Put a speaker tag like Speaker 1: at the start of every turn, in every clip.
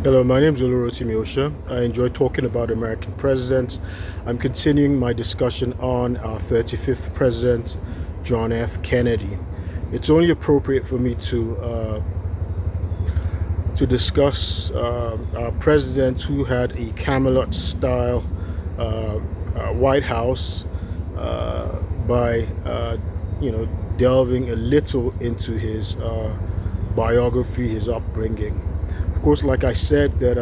Speaker 1: Hello, my name is Olu Osha. I enjoy talking about American presidents. I'm continuing my discussion on our 35th president, John F. Kennedy. It's only appropriate for me to discuss our president who had a Camelot-style White House by delving a little into his biography, his upbringing. Of course, like I said, that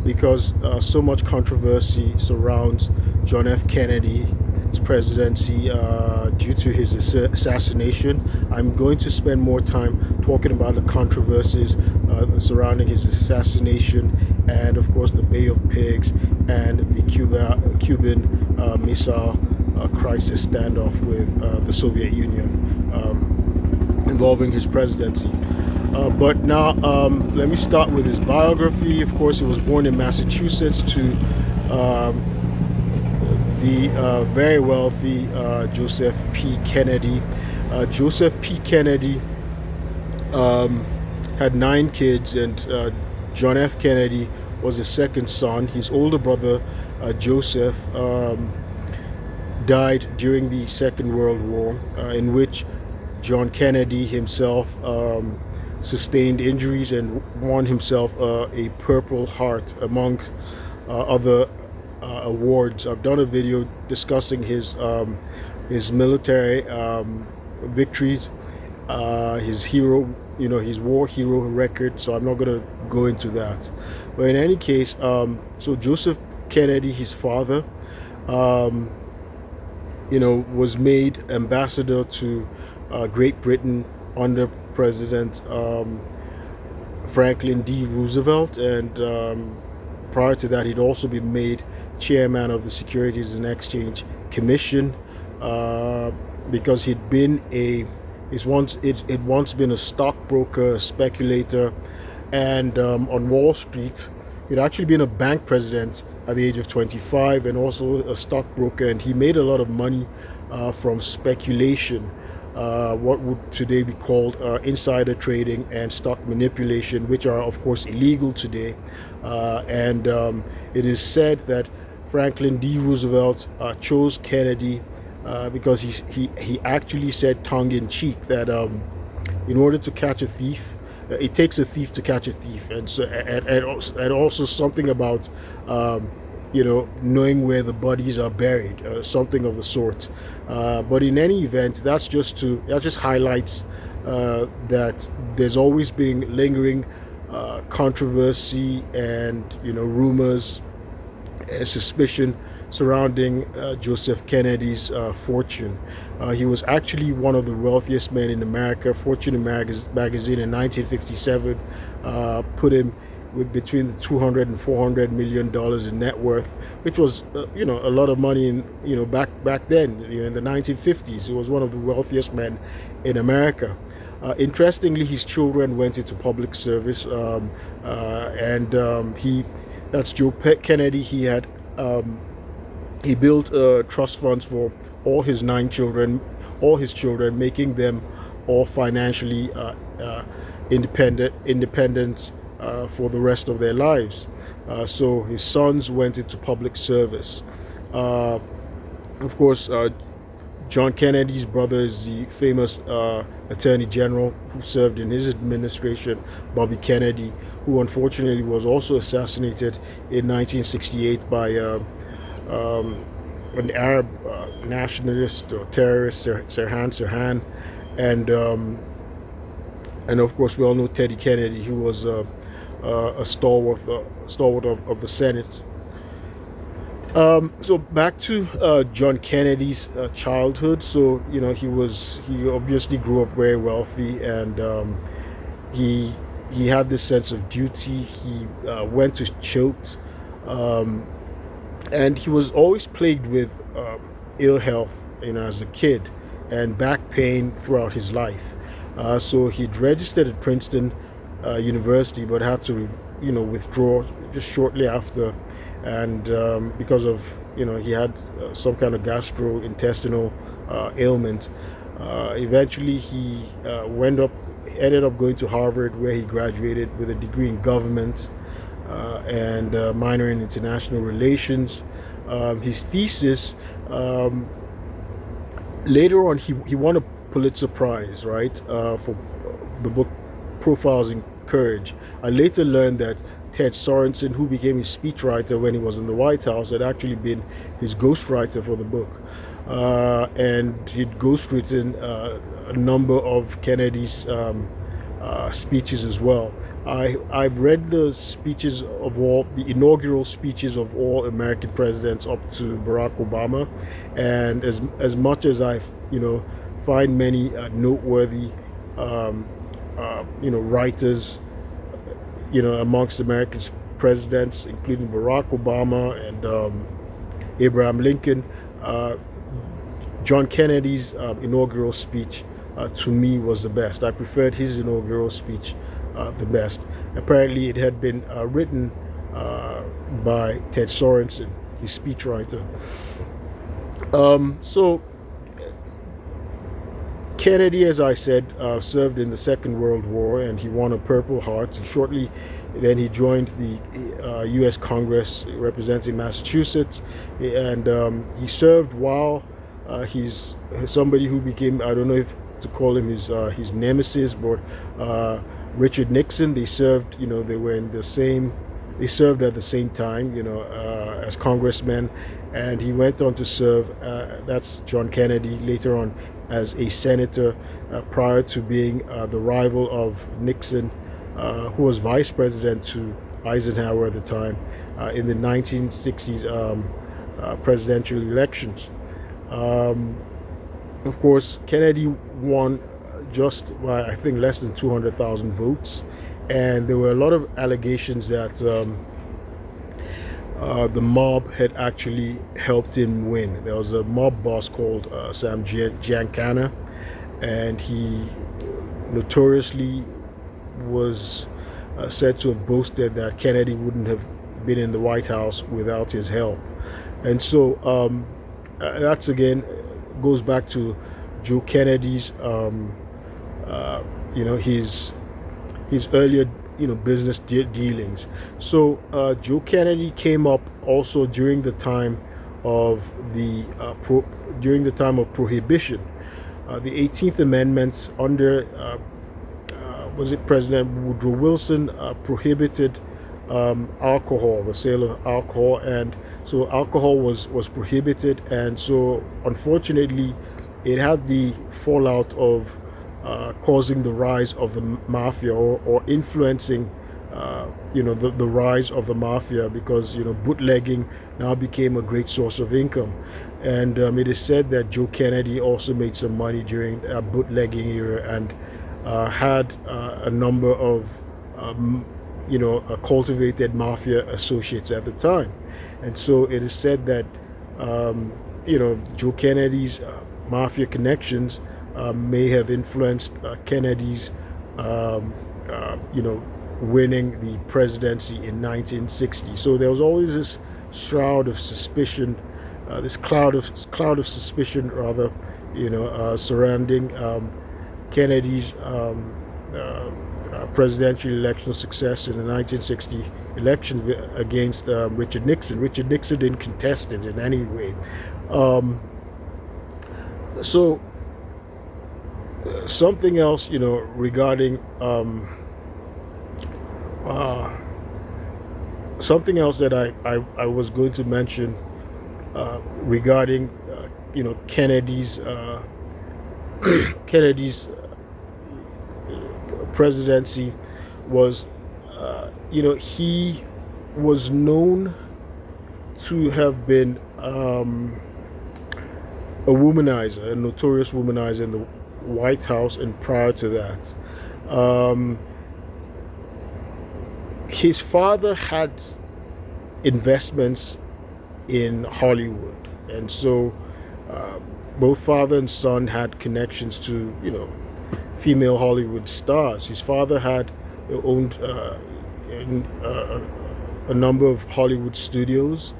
Speaker 1: because so much controversy surrounds John F. Kennedy's presidency due to his assassination, I'm going to spend more time talking about the controversies surrounding his assassination, and of course the Bay of Pigs and the Cuban Missile Crisis standoff with the Soviet Union involving his presidency. But now, let me start with his biography. Of course, he was born in Massachusetts to the very wealthy Joseph P. Kennedy. Joseph P. Kennedy had 9 kids, and John F. Kennedy was his second son. His older brother, Joseph, died during the Second World War, in which John Kennedy himself sustained injuries and won himself a Purple Heart, among other awards. I've done a video discussing his military victories, his war hero record. So I'm not going to go into that. But in any case, so Joseph Kennedy, his father, was made ambassador to Great Britain under President Franklin D. Roosevelt, and prior to that, he'd also been made chairman of the Securities and Exchange Commission because he'd been it once been a stockbroker, a speculator, and on Wall Street. He'd actually been a bank president at the age of 25 and also a stockbroker, and he made a lot of money from speculation. What would today be called insider trading and stock manipulation, which are of course illegal today. And it is said that Franklin D. Roosevelt chose Kennedy because he actually said tongue-in-cheek that in order to catch a thief, it takes a thief to catch a thief, and so and also something about knowing where the bodies are buried, something of the sort. But in any event, that just highlights that there's always been lingering controversy and rumors and suspicion surrounding Joseph Kennedy's fortune. He was actually one of the wealthiest men in America. Fortune magazine in 1957 put him with between the 200 and 400 million dollars in net worth, which was a lot of money in back then, in the 1950s. He was one of the wealthiest men in America. Interestingly, his children went into public service, and that's Joe Kennedy. He built trust funds for all his 9 children, making them all financially independent for the rest of their lives. So his sons went into public service. Of course, John Kennedy's brother is the famous Attorney General who served in his administration, Bobby Kennedy, who unfortunately was also assassinated in 1968 by an Arab nationalist or terrorist, Sirhan, and of course we all know Teddy Kennedy, who was a stalwart of the Senate. So back to John Kennedy's childhood. So he obviously grew up very wealthy, and he had this sense of duty. He went to Choate, and he was always plagued with ill health, as a kid, and back pain throughout his life. So he'd registered at Princeton University, but had to withdraw just shortly after, and because of he had some kind of gastrointestinal ailment. Eventually he ended up going to Harvard, where he graduated with a degree in government, and a minor in international relations. His thesis, um, later on, he won a Pulitzer Prize, right, for the book Profiles in Courage. I later learned that Ted Sorensen, who became his speechwriter when he was in the White House, had actually been his ghostwriter for the book. And he'd ghostwritten a number of Kennedy's speeches as well. I've read the speeches of all the inaugural speeches of all American presidents up to Barack Obama, and as much as I find many noteworthy writers amongst American presidents, including Barack Obama and Abraham Lincoln. John Kennedy's inaugural speech to me was the best. I preferred his inaugural speech the best. Apparently, it had been written by Ted Sorensen, his speechwriter. So Kennedy, as I said, served in the Second World War, and he won a Purple Heart. And shortly then he joined the U.S. Congress representing Massachusetts, and he served while he's somebody who became, I don't know if to call him his nemesis, but Richard Nixon. They served, they were in the same, they served at the same time, as congressmen, and he went on to serve. That's John Kennedy later on as a senator, prior to being the rival of Nixon, who was vice president to Eisenhower at the time in the 1960s presidential elections. Of course, Kennedy won just by, I think, less than 200,000 votes, and there were a lot of allegations that the mob had actually helped him win. There was a mob boss called Sam Giancana, and he notoriously was said to have boasted that Kennedy wouldn't have been in the White House without his help. And so that's again goes back to Joe Kennedy's, his earlier, business dealings. So Joe Kennedy came up also during the time of Prohibition. The 18th Amendment under was it President Woodrow Wilson prohibited alcohol, the sale of alcohol, and so alcohol was prohibited, and so unfortunately it had the fallout of causing the rise of the mafia, or influencing the rise of the mafia, because bootlegging now became a great source of income. And it is said that Joe Kennedy also made some money during a bootlegging era, and had a number of cultivated mafia associates at the time. And so it is said that Joe Kennedy's mafia connections may have influenced Kennedy's winning the presidency in 1960. So there was always this shroud of suspicion, this cloud of suspicion rather, surrounding Kennedy's presidential election success in the 1960 election against Richard Nixon. Richard Nixon didn't contest it in any way. So something else, regarding something else that I was going to mention regarding Kennedy's Kennedy's presidency was he was known to have been a womanizer, a notorious womanizer in the White House, and prior to that. His father had investments in Hollywood, and so both father and son had connections to female Hollywood stars. His father had owned a number of Hollywood studios.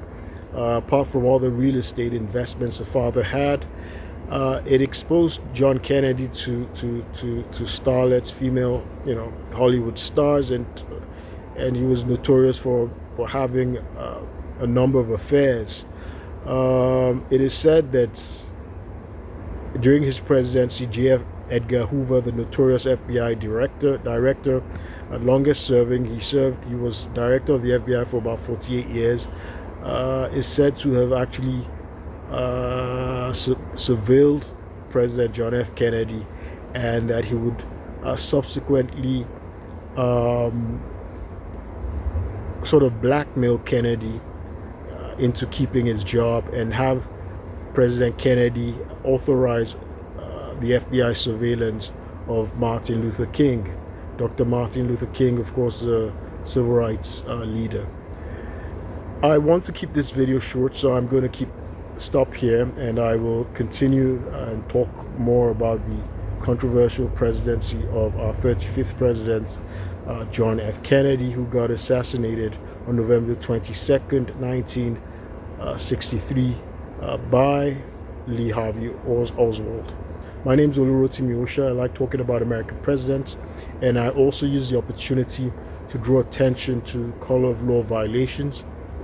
Speaker 1: Apart from all the real estate investments the father had, it exposed John Kennedy to starlets, female Hollywood stars, and and he was notorious for having a number of affairs. It is said that during his presidency, J.F. Edgar Hoover, the notorious FBI director, longest serving, he was director of the FBI for about 48 years, is said to have actually surveilled President John F. Kennedy, and that he would subsequently sort of blackmail Kennedy into keeping his job, and have President Kennedy authorize the FBI surveillance of Martin Luther King. Dr. Martin Luther King, of course, the civil rights leader. I want to keep this video short, so I'm going to stop here, and I will continue and talk more about the controversial presidency of our 35th president, John F. Kennedy, who got assassinated on November 22nd, 1963 by Lee Harvey Oswald. My name is Olu Osha. I like talking about American presidents, and I also use the opportunity to draw attention to color of law violations,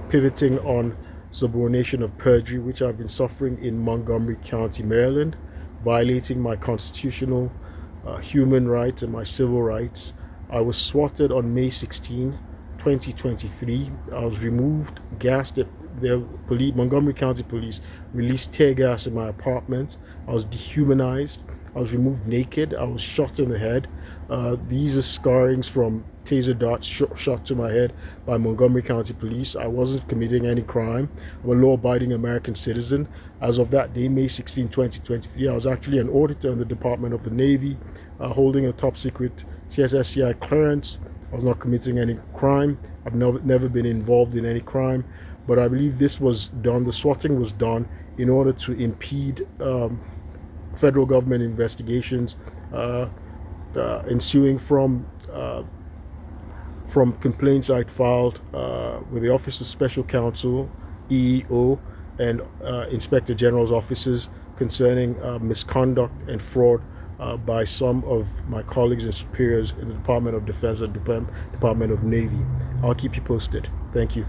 Speaker 1: pivoting on subordination of perjury, which I've been suffering in Montgomery County, Maryland, violating my constitutional human rights and my civil rights. I was swatted on May 16, 2023. I was removed, gassed. The Montgomery County Police released tear gas in my apartment. I was dehumanized. I was removed naked. I was shot in the head. These are scarrings from taser darts shot to my head by Montgomery County Police. I wasn't committing any crime. I'm a law-abiding American citizen. As of that day, May 16, 2023, I was actually an auditor in the Department of the Navy, holding a top-secret CSSCI clearance. I was not committing any crime. I've never been involved in any crime. But I believe this was done, the swatting was done in order to impede federal government investigations ensuing from complaints I'd filed with the Office of Special Counsel, EEO, and Inspector General's offices concerning misconduct and fraud by some of my colleagues and superiors in the Department of Defense and Department of Navy. I'll keep you posted. Thank you.